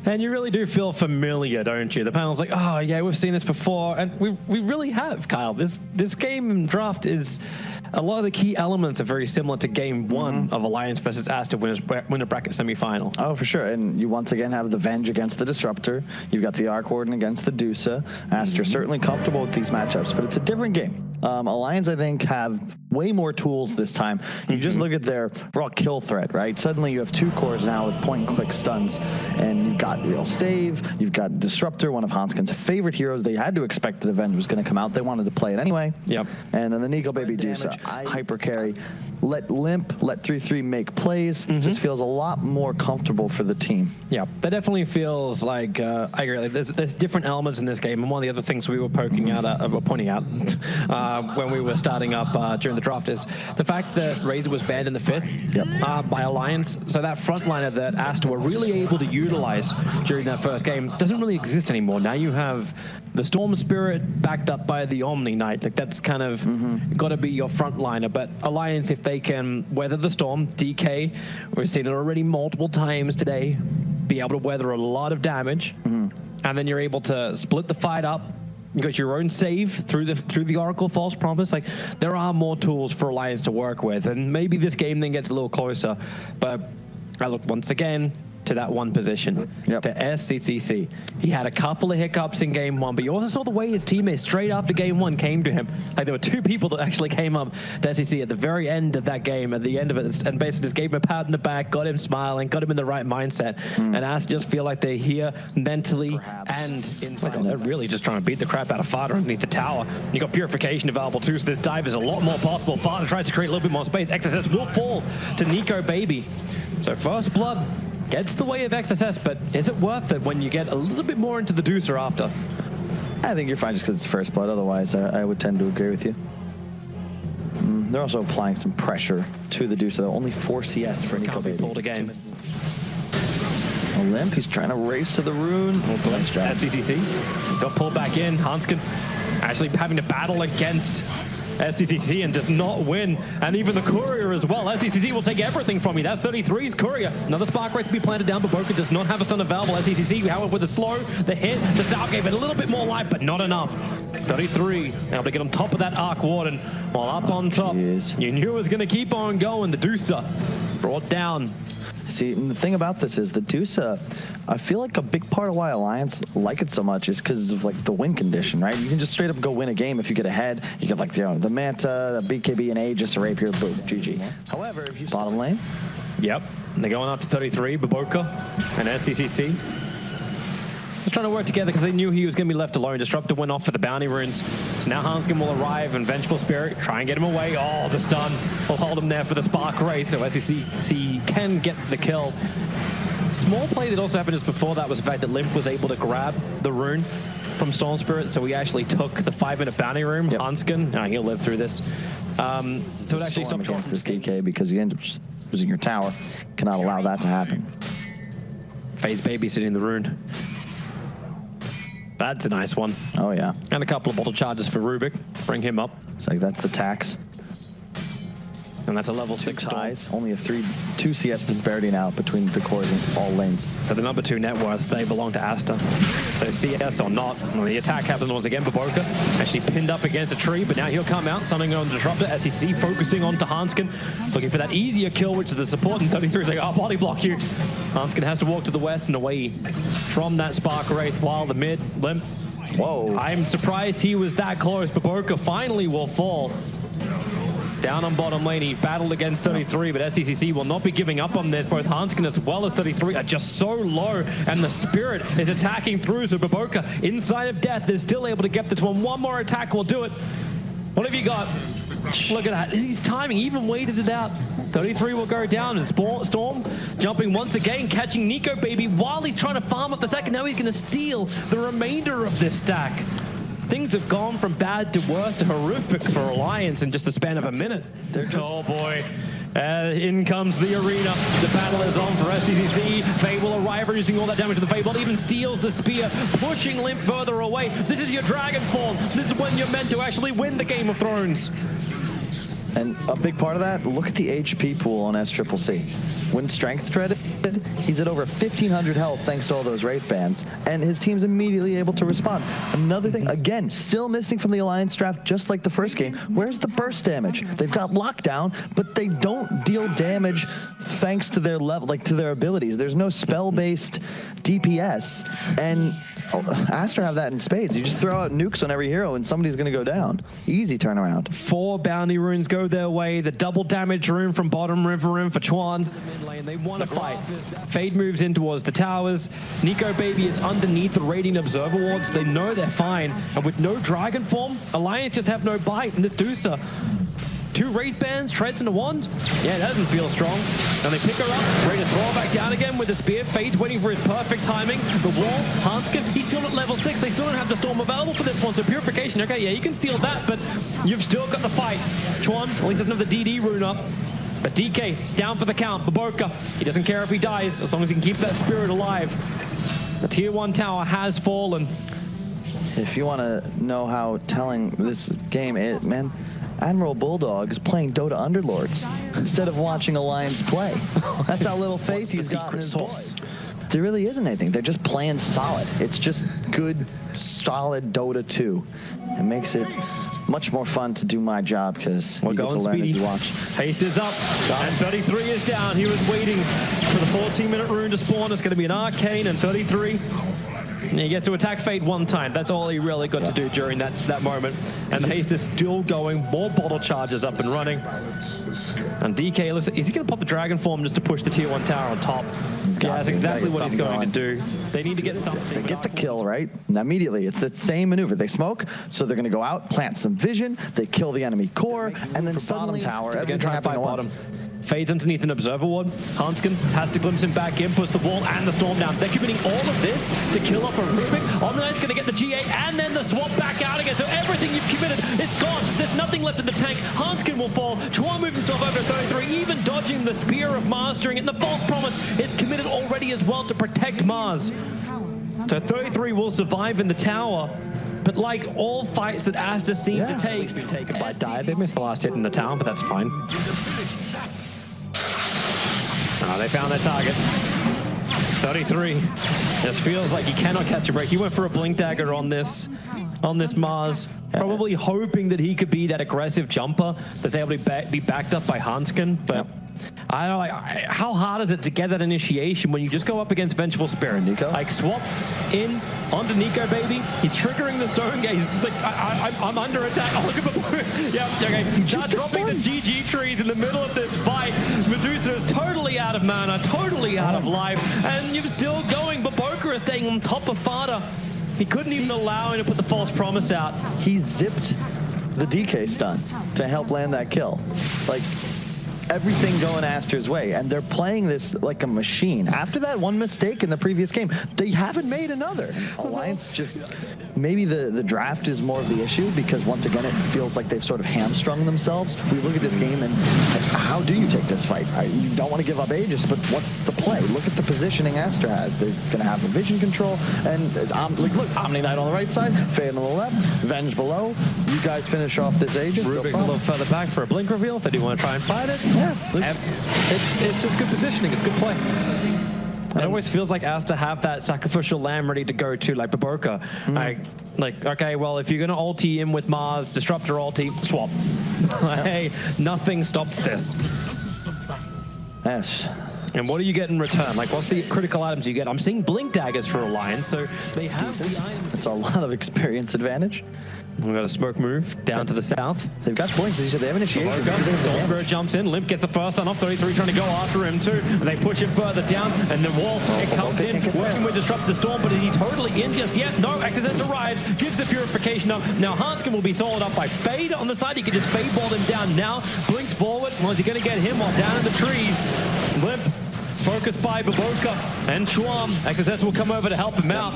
And you really do feel familiar, don't you? The panel's like, oh yeah, we've seen this before, and we really have, Kyle. This game draft is a lot of the key elements are very similar to game one of Alliance versus Aster winner bracket semifinal. Oh, for sure. And you once again have the Venge against the Disruptor. You've got the Arc Warden against the Dusa. Aster certainly comfortable with these matchups, but it's a different game. Alliance, I think, have way more tools this time. You just look at their raw kill threat, right? Suddenly you have 2 cores now with point-and-click stuns, and you've got Real Save, you've got Disruptor, one of Hanskin's favorite heroes. They had to expect that the Venge was going to come out. They wanted to play it anyway. Yep. And then the Nico Baby Dusa, hyper carry, let Limp, let 3-3 make plays. Just feels a lot more comfortable for the team. Yeah, that definitely feels like, I agree, like there's different elements in this game, and one of the other things we were pointing out when we were starting up during the draft is the fact that Razor was banned in the 5th by Alliance, so that frontliner that Aster were really able to utilize during that first game doesn't really exist anymore. Now you have the Storm Spirit backed up by the Omni Knight. Like that's kind of got to be your frontliner, but Alliance, if they can weather the storm, DK, we've seen it already multiple times today, be able to weather a lot of damage, and then you're able to split the fight up. You got your own save through the Oracle False Promise. Like there are more tools for Alliance to work with, and maybe this game then gets a little closer. But I look once again to that one position, to SCCC. He had a couple of hiccups in game one, but you also saw the way his teammates straight after game one came to him. Like there were 2 people that actually came up to SCC at the very end of that game, at the end of it, and basically just gave him a pat in the back, got him smiling, got him in the right mindset, and asked just feel like they're here mentally and inside. They're really just trying to beat the crap out of Fada underneath the tower. You got Purification available too, so this dive is a lot more possible. Fada tries to create a little bit more space. XSS will fall to Nico Baby. So first blood gets the way of XSS, but is it worth it when you get a little bit more into the Deucer after? I think you're fine just because it's first blood. Otherwise, I would tend to agree with you. They're also applying some pressure to the Deucer. Only 4 CS for Nico Baby. Pulled again. Limp, he's trying to race to the rune. SCCC got pulled back in. Hanskin actually having to battle against SCCC and does not win. And even the Courier as well. SCCC will take everything from you. That's 33's Courier. Another Spark Wraith to be planted down, but Boca does not have a stun available. SCCC, however, with the slow, the hit, the Sal gave it a little bit more life, but not enough. 33 able to get on top of that Arc Warden. While up on top, you knew it was going to keep on going. The Deucer brought down. See, and the thing about this is the Dusa, I feel like a big part of why Alliance like it so much is because of like the win condition, right? You can just straight up go win a game if you get ahead. You get like the Manta, the BKB, and Aegis, a Rapier, boom, GG. However, if you bottom lane. Yep, they're going up to 33, Baboka and SCCC. Just trying to work together because they knew he was going to be left alone. Disruptor went off for the bounty runes. So now Hanskin will arrive and Vengeful Spirit try and get him away. Oh, the stun will hold him there for the Spark Wraith. So SCC can get the kill. Small play that also happened just before that was the fact that Limp was able to grab the rune from Storm Spirit. So he actually took the 5-minute bounty rune. Hanskin, he'll live through this. So it actually stopped against this DK because you end up losing your tower. Cannot allow that to happen. FaZe babysitting the rune. That's a nice one. Oh, yeah. And a couple of bottle charges for Rubik. Bring him up. It's like that's the tax. And that's a level 6 size. Only a 2 CS disparity now between the cores and all lanes. For the number 2 net worth, they belong to Aster. So CS or not. Well, the attack happened once again. Baboka actually pinned up against a tree, but now he'll come out, summoning on the Disruptor. SCC focusing on to Hanskin, looking for that easier kill, which is the support. And 33 is like, oh, body block you. Hanskin has to walk to the west and away from that Spark Wraith while the mid, Limp. Whoa. I'm surprised he was that close. Baboka finally will fall. Down on bottom lane, he battled against 33, but SCCC will not be giving up on this. Both Hanskin as well as 33 are just so low, and the Spirit is attacking through, so Baboka, inside of death, is still able to get this one. One more attack will do it. What have you got? Look at that. He's timing, he even waited it out. 33 will go down, and Storm jumping once again, catching Nico Baby while he's trying to farm up the second. Now he's going to steal the remainder of this stack. Things have gone from bad to worse to horrific for Alliance in just the span of a minute. Oh boy. In comes the arena. The battle is on for SCCC. Faye will arrive, reducing all that damage to the Faye. Even steals the spear, pushing Limp further away. This is your Dragonfall. This is when you're meant to actually win the Game of Thrones. And a big part of that, look at the HP pool on SCCC. When Strength Dread He's at over 1,500 health thanks to all those Wraith bands, and his team's immediately able to respond. Another thing, again, still missing from the Alliance draft, just like the first game. Where's the burst damage? They've got lockdown, but they don't deal damage thanks to their level, like to their abilities. There's no spell-based DPS, and Aster have that in spades. You just throw out nukes on every hero, and somebody's going to go down. Easy turnaround. 4 bounty runes go their way. The double damage rune from bottom river rune for Chuan. They want to fight. Fade moves in towards the towers. Nico Baby is underneath the Radiant Observer wards. They know they're fine. And with no Dragon Form, Alliance just have no bite. And this Dusa, 2 Wraith bands, treads and a wand. Yeah, that doesn't feel strong. And they pick her up, ready to throw her back down again with the spear. Fade's waiting for his perfect timing. The wall, Hanskin, he's still at level 6. They still don't have the storm available for this one. So purification, okay, yeah, you can steal that, but you've still got the fight. Chuan at least doesn't have the DD rune up. But DK, down for the count. Baboka, he doesn't care if he dies, as long as he can keep that spirit alive. The tier 1 tower has fallen. If you want to know how telling this game is, man, Admiral Bulldog is playing Dota Underlords instead of watching Alliance play. That's how little faith he's got in his voice. There really isn't anything. They're just playing solid. It's just good, solid Dota 2. It makes it much more fun to do my job because you get to learn as you watch. Haste is up, and 33 is down. He was waiting for the 14-minute rune to spawn. It's going to be an Arcane, and 33. And he gets to attack Fade 1 time. That's all he really got to do during that moment. And the haste is still going. More bottle charges up and running. And DK looks, is he going to pop the Dragon Form just to push the tier 1 tower on top? Yeah, that's exactly what he's going to do. They need to get something. They get the kill, right? Immediately, it's the same maneuver. They smoke, so they're going to go out, plant some vision, they kill the enemy core, and then suddenly tower, everything happening at once. Fades underneath an observer ward. Hanskin has to glimpse him back in, puts the wall and the storm down. They're committing all of this to kill up a Rubik. Omnight's going to get the GA and then the swap back out again. So everything you've committed, it's gone. There's nothing left in the tank. Hanskin will fall. Chuan moves himself over to 33, even dodging the Spear of Mastering. And the False Promise is committed already as well to protect Mars. So 33 will survive in the tower. But like all fights that Aster seem to take, been taken by Dive. They missed the last hit in the tower, but that's fine. They found their target. 33. Just feels like he cannot catch a break. He went for a Blink Dagger on this Mars, probably hoping that he could be that aggressive jumper that's able to be backed up by Hanskin, but I don't know, how hard is it to get that initiation when you just go up against Vengeful Spirit? Nico? Like, swap in onto Nico, baby. He's triggering the Stone Gate. He's like, I'm under attack. Oh, look at the yeah, okay. Start dropping the GG trees in the middle of this fight. Medusa is totally out of mana, totally out of life, and you're still going. Baboka is staying on top of Fada. He couldn't even allow him to put the False Promise out. He zipped the DK stun to help land that kill. Like, everything going Aster's way, and they're playing this like a machine. After that one mistake in the previous game, they haven't made another. Alliance just, maybe the draft is more of the issue, because once again it feels like they've sort of hamstrung themselves. We look at this game and how do you take this fight? You don't want to give up Aegis, but what's the play? Look at the positioning Aster has. They're going to have a vision control, and like, look, Omni Knight on the right side, Fade on the left, Venge below. You guys finish off this Aegis. Rubik's a little further back for a blink reveal if they do want to try and fight it. Yeah, it's just good positioning. It's good play. It always feels like Aster have that sacrificial lamb ready to go to, like Baboka. Like, okay, well, if you're going to ulti in with Mars, Disruptor ulti, swap. Hey, nothing stops this. Yes. And what do you get in return? Like, what's the critical items you get? I'm seeing Blink Daggers for Alliance, so they have the items. It's a lot of experience advantage. We've got a smoke move down to the south. They've got blinks, as you said, they have initiation. Stormbringer jumps in, Limp gets the first on off, 33 trying to go after him too, and they push him further down, and the wall, it comes in, working with Disrupt the Storm, but is he totally in just yet? No, Exodus arrives, gives the purification up. Now Hanskin will be sold up by Fade on the side, he can just Fade ball him down now, blinks forward, well, is he going to get him while down in the trees? Limp, focused by Baboka and Chuan. XSS will come over to help him out.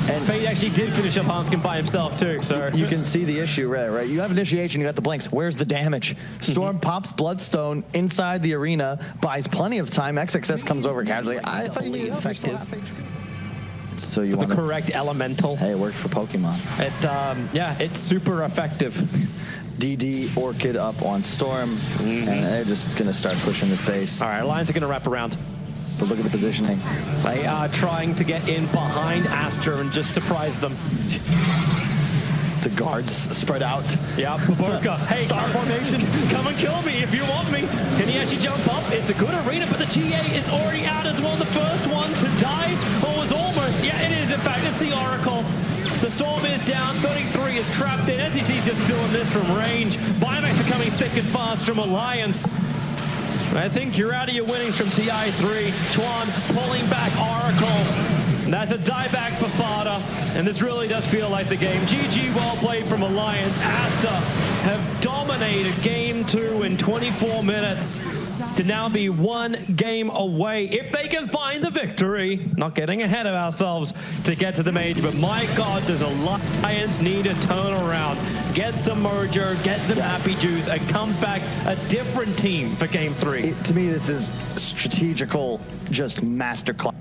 And Fade actually did finish up Hanskin by himself too, so. You can see the issue, right? You have initiation, you got the blinks. Where's the damage? Storm pops Bloodstone inside the arena, buys plenty of time. XXS comes over casually. I thought you needed effective. So you want the correct elemental. Hey, it worked for Pokemon. Yeah, it's super effective. DD Orchid up on Storm, and they're just gonna start pushing this base. All right, Alliance are gonna wrap around. But look at the positioning. They are trying to get in behind Aster and just surprise them. The guards spread out. Yeah, Boca. Hey, Star formation. Come and kill me if you want me. Can he actually jump up? It's a good arena, but the GA is already out as well. The first one to die. Oh, it's almost. Yeah, it is. In fact, it's the Oracle. The Storm is down. 33 is trapped in. NTC's just doing this from range. Biomax are coming thick and fast from Alliance. I think you're out of your winnings from TI3. Tuan pulling back Oracle. And that's a dieback for Fada, and this really does feel like the game. GG, well played from Alliance. Aster have dominated game 2 in 24 minutes to now be 1 game away. If they can find the victory, not getting ahead of ourselves to get to the major, but my God, does Alliance need a turnaround? Get some mojo, get some happy juice, and come back a different team for game 3. To me, this is strategical, just masterclass.